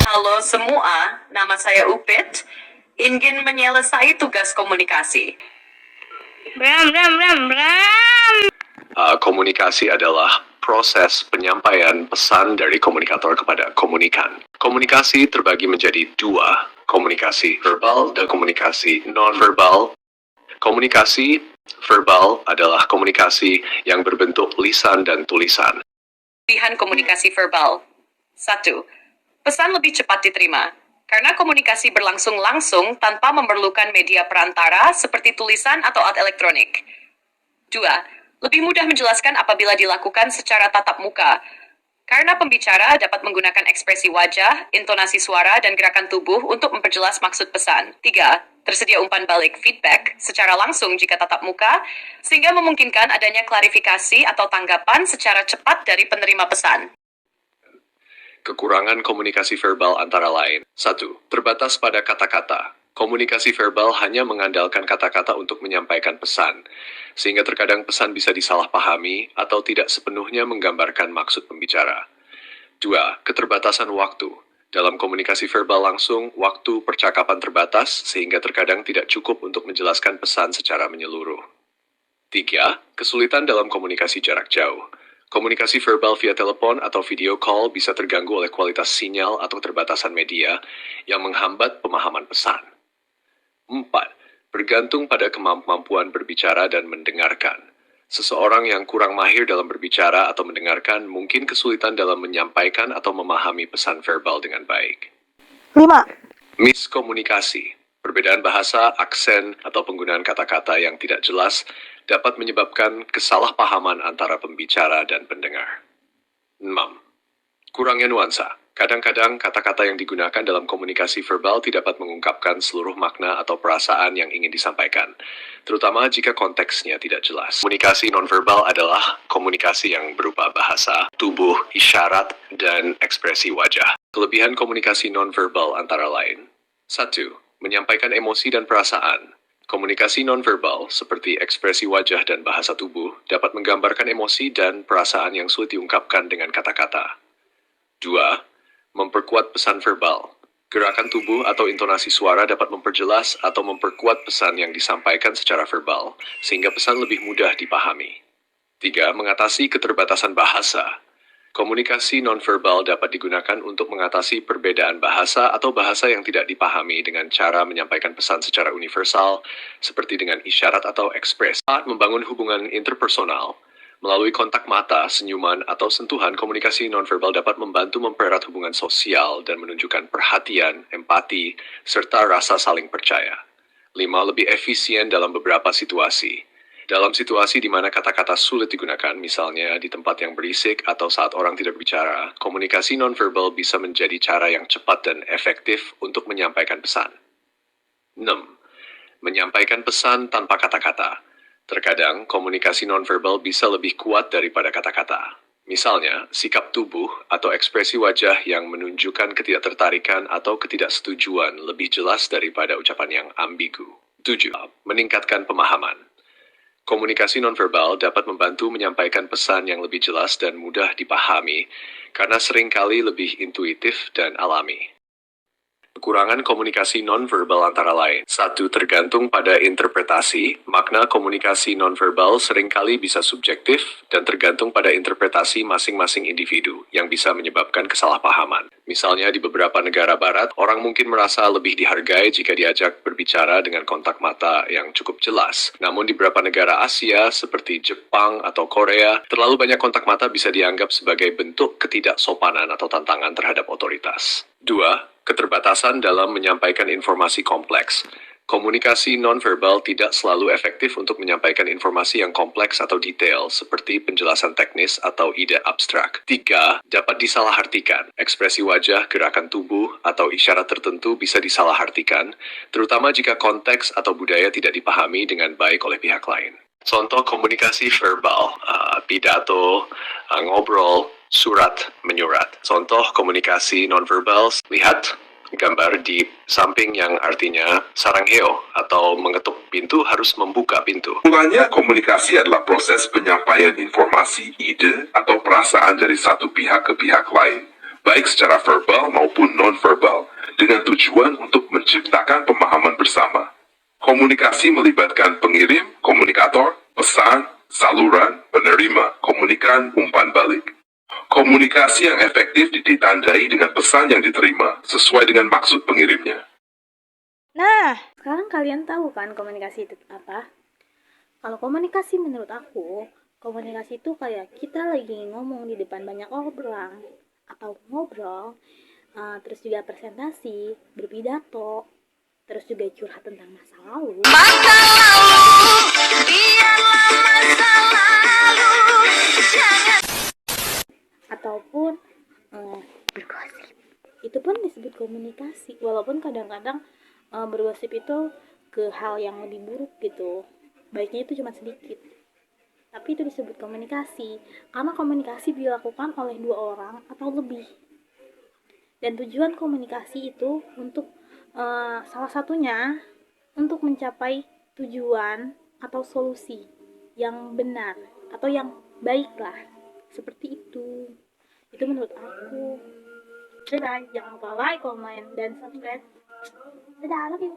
Halo semua, nama saya Upit. Ingin menyelesaikan tugas komunikasi. Bram. Komunikasi adalah proses penyampaian pesan dari komunikator kepada komunikan. Komunikasi terbagi menjadi dua, komunikasi verbal dan komunikasi non-verbal. Komunikasi verbal adalah komunikasi yang berbentuk lisan dan tulisan. Pilihan komunikasi verbal. 1. Pesan lebih cepat diterima. Karena komunikasi berlangsung langsung tanpa memerlukan media perantara seperti tulisan atau alat elektronik. 2. Lebih mudah menjelaskan apabila dilakukan secara tatap muka. Karena pembicara dapat menggunakan ekspresi wajah, intonasi suara, dan gerakan tubuh untuk memperjelas maksud pesan. 3. Tersedia umpan balik feedback secara langsung jika tatap muka, sehingga memungkinkan adanya klarifikasi atau tanggapan secara cepat dari penerima pesan. Kekurangan komunikasi verbal antara lain. 1. Terbatas pada kata-kata. Komunikasi verbal hanya mengandalkan kata-kata untuk menyampaikan pesan, sehingga terkadang pesan bisa disalahpahami atau tidak sepenuhnya menggambarkan maksud pembicara. 2. Keterbatasan waktu. Dalam komunikasi verbal langsung, waktu percakapan terbatas, sehingga terkadang tidak cukup untuk menjelaskan pesan secara menyeluruh. 3. Kesulitan dalam komunikasi jarak jauh. Komunikasi verbal via telepon atau video call bisa terganggu oleh kualitas sinyal atau keterbatasan media yang menghambat pemahaman pesan. 4. Bergantung pada kemampuan berbicara dan mendengarkan. Seseorang yang kurang mahir dalam berbicara atau mendengarkan mungkin kesulitan dalam menyampaikan atau memahami pesan verbal dengan baik. 5. Miskomunikasi. Perbedaan bahasa, aksen, atau penggunaan kata-kata yang tidak jelas dapat menyebabkan kesalahpahaman antara pembicara dan pendengar. 6. Kurangnya nuansa. Kadang-kadang kata-kata yang digunakan dalam komunikasi verbal tidak dapat mengungkapkan seluruh makna atau perasaan yang ingin disampaikan, terutama jika konteksnya tidak jelas. Komunikasi nonverbal adalah komunikasi yang berupa bahasa, tubuh, isyarat, dan ekspresi wajah. Kelebihan komunikasi nonverbal antara lain. 1. Menyampaikan emosi dan perasaan. Komunikasi nonverbal, seperti ekspresi wajah dan bahasa tubuh, dapat menggambarkan emosi dan perasaan yang sulit diungkapkan dengan kata-kata. 2. Memperkuat pesan verbal. Gerakan tubuh atau intonasi suara dapat memperjelas atau memperkuat pesan yang disampaikan secara verbal, sehingga pesan lebih mudah dipahami. 3. Mengatasi keterbatasan bahasa. Komunikasi nonverbal dapat digunakan untuk mengatasi perbedaan bahasa atau bahasa yang tidak dipahami dengan cara menyampaikan pesan secara universal, seperti dengan isyarat atau ekspres. Saat membangun hubungan interpersonal, melalui kontak mata, senyuman, atau sentuhan, komunikasi nonverbal dapat membantu mempererat hubungan sosial dan menunjukkan perhatian, empati, serta rasa saling percaya. 5. Lebih efisien dalam beberapa situasi. Dalam situasi di mana kata-kata sulit digunakan, misalnya di tempat yang berisik atau saat orang tidak berbicara, komunikasi nonverbal bisa menjadi cara yang cepat dan efektif untuk menyampaikan pesan. 6. Menyampaikan pesan tanpa kata-kata. Terkadang, komunikasi nonverbal bisa lebih kuat daripada kata-kata. Misalnya, sikap tubuh atau ekspresi wajah yang menunjukkan ketidaktertarikan atau ketidaksetujuan lebih jelas daripada ucapan yang ambigu. 7. Meningkatkan pemahaman. Komunikasi nonverbal dapat membantu menyampaikan pesan yang lebih jelas dan mudah dipahami karena seringkali lebih intuitif dan alami. Kekurangan komunikasi nonverbal antara lain. 1. Tergantung pada interpretasi. Makna komunikasi nonverbal seringkali bisa subjektif dan tergantung pada interpretasi masing-masing individu yang bisa menyebabkan kesalahpahaman. Misalnya di beberapa negara barat, orang mungkin merasa lebih dihargai jika diajak berbicara dengan kontak mata yang cukup jelas. Namun di beberapa negara Asia seperti Jepang atau Korea, terlalu banyak kontak mata bisa dianggap sebagai bentuk ketidaksopanan atau tantangan terhadap otoritas. 2. Keterbatasan dalam menyampaikan informasi kompleks. Komunikasi nonverbal tidak selalu efektif untuk menyampaikan informasi yang kompleks atau detail, seperti penjelasan teknis atau ide abstrak. 3. Dapat disalahartikan. Ekspresi wajah, gerakan tubuh, atau isyarat tertentu bisa disalahartikan, terutama jika konteks atau budaya tidak dipahami dengan baik oleh pihak lain. Contoh komunikasi verbal, pidato, ngobrol, surat, menyurat. Contoh komunikasi nonverbal, lihat gambar di samping yang artinya sarangheo atau mengetuk pintu harus membuka pintu. Mulanya, komunikasi adalah proses penyampaian informasi, ide, atau perasaan dari satu pihak ke pihak lain, baik secara verbal maupun non-verbal, dengan tujuan untuk menciptakan pemahaman bersama. Komunikasi melibatkan pengirim, komunikator, pesan, saluran, penerima, komunikan, umpan balik. Komunikasi yang efektif ditandai dengan pesan yang diterima sesuai dengan maksud pengirimnya. Nah, sekarang kalian tahu kan komunikasi itu apa? Kalau komunikasi menurut aku, komunikasi itu kayak kita lagi ngomong di depan banyak orang atau ngobrol, terus juga presentasi, berpidato, terus juga curhat tentang masa lalu. Ataupun bergosip. Itu pun disebut komunikasi, walaupun kadang-kadang bergosip itu ke hal yang lebih buruk gitu. Baiknya itu cuma sedikit. Tapi itu disebut komunikasi, karena komunikasi dilakukan oleh dua orang atau lebih. Dan tujuan komunikasi itu untuk salah satunya untuk mencapai tujuan atau solusi yang benar atau yang baik lah. Seperti itu. Itu menurut aku. Dadah, jangan lupa like, comment, dan subscribe. Dadah, love you.